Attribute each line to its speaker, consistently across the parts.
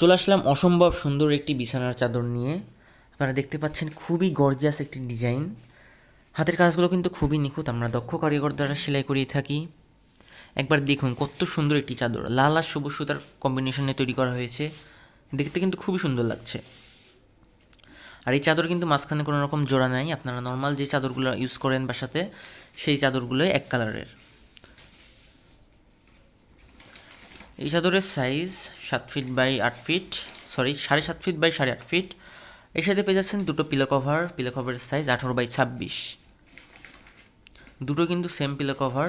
Speaker 1: চলে আসলাম অসম্ভব সুন্দর একটি বিছানার চাদর নিয়ে। আপনারা দেখতে পাচ্ছেন খুবই গর্জিয়াস একটি ডিজাইন। হাতের কাজগুলো কিন্তু খুবই নিখুঁত, আমরা দক্ষ কারিগর দ্বারা সেলাই করিয়ে থাকি। একবার দেখুন কত সুন্দর একটি চাদর, লাল আর সবুজ সুতার কম্বিনেশনে তৈরি করা হয়েছে। দেখতে কিন্তু খুবই সুন্দর লাগছে। আর এই চাদর কিন্তু মাঝখানে কোনো রকম জোড়া নাই, আপনারা নর্মাল যে চাদরগুলো ইউজ করেন বাসাতে সেই চাদরগুলোই এক কালারের। এই চাদরের size 7 feet by 8 feet, 7.5 feet by 8.5 feet. এর সাথে পেয়ে যাচ্ছেন দুটো পিলো কভারের সাইজ 18 বাই 26। দুটো কিন্তু সেম পিলো কভার।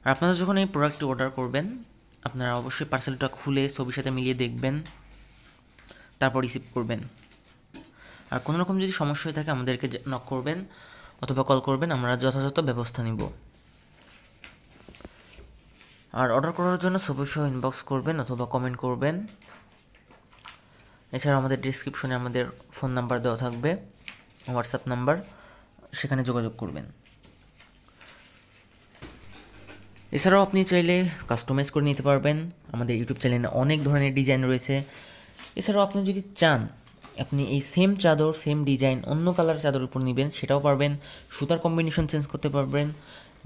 Speaker 1: আর আপনারা যখন এই প্রোডাক্টটি অর্ডার করবেন, আপনারা অবশ্যই পার্সেলটা খুলে ছবির সাথে মিলিয়ে দেখবেন, তারপর রিসিভ করবেন। আর কোনো রকম যদি সমস্যা হয়ে থাকে আমাদেরকে নক করবেন অথবা কল করবেন, আমরা যথাযথ ব্যবস্থা নিব। আর অর্ডার করার জন্য অবশ্যই ইনবক্স করবেন অথবা কমেন্ট করবেন। এছাড়া আমাদের ডিসক্রিপশনে আমাদের ফোন নাম্বার দেওয়া থাকবে, হোয়াটসঅ্যাপ নাম্বার, সেখানে যোগাযোগ করবেন। এছাড়াও আপনি চাইলে কাস্টমাইজ করে নিতে পারবেন। আমাদের ইউটিউব চ্যানেলে অনেক ধরনের ডিজাইন রয়েছে। এছাড়াও আপনি যদি চান আপনি এই সেম চাদর সেম ডিজাইন অন্য কালার চাদর উপর নেবেন, সেটাও পারবেন। সুতার কম্বিনেশন চেঞ্জ করতে পারবেন,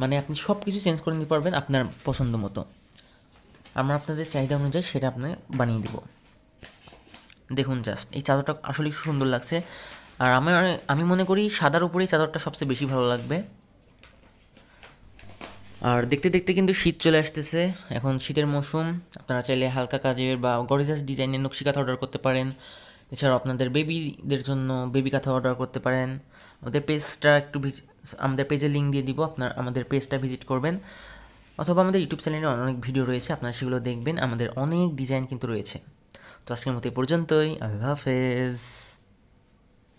Speaker 1: মানে আপনি সব কিছু চেঞ্জ করে নিতে পারবেন আপনার পছন্দ মতো। আমরা আপনাদের চাহিদা অনুযায়ী সেটা আপনাকে বানিয়ে দেব। দেখুন জাস্ট এই চাদরটা আসলেই সুন্দর লাগছে। আর আমি মনে করি সাদার উপরেই চাদরটা সবচেয়ে বেশি ভালো লাগবে। আর দেখতে দেখতে কিন্তু শীত চলে আসতেছে, এখন শীতের মৌসুম। আপনারা চাইলে হালকা কাজের বা গর্জিয়াস ডিজাইনের নকশি কাঁথা অর্ডার করতে পারেন। এছাড়াও আপনাদের বেবিদের জন্য বেবি কাঁথা অর্ডার করতে পারেন। আমাদের পেজে লিঙ্ক দিয়ে দিব, আমাদের পেজটা ভিজিট করবেন, অথবা আমাদের ইউটিউব চ্যানেলে অনেক ভিডিও রয়েছে, আপনারা সেগুলো দেখবেন। আমাদের অনেক ডিজাইন কিন্তু রয়েছে। তো আজকের মতো এই পর্যন্তই। আল্লাহ হাফেজ।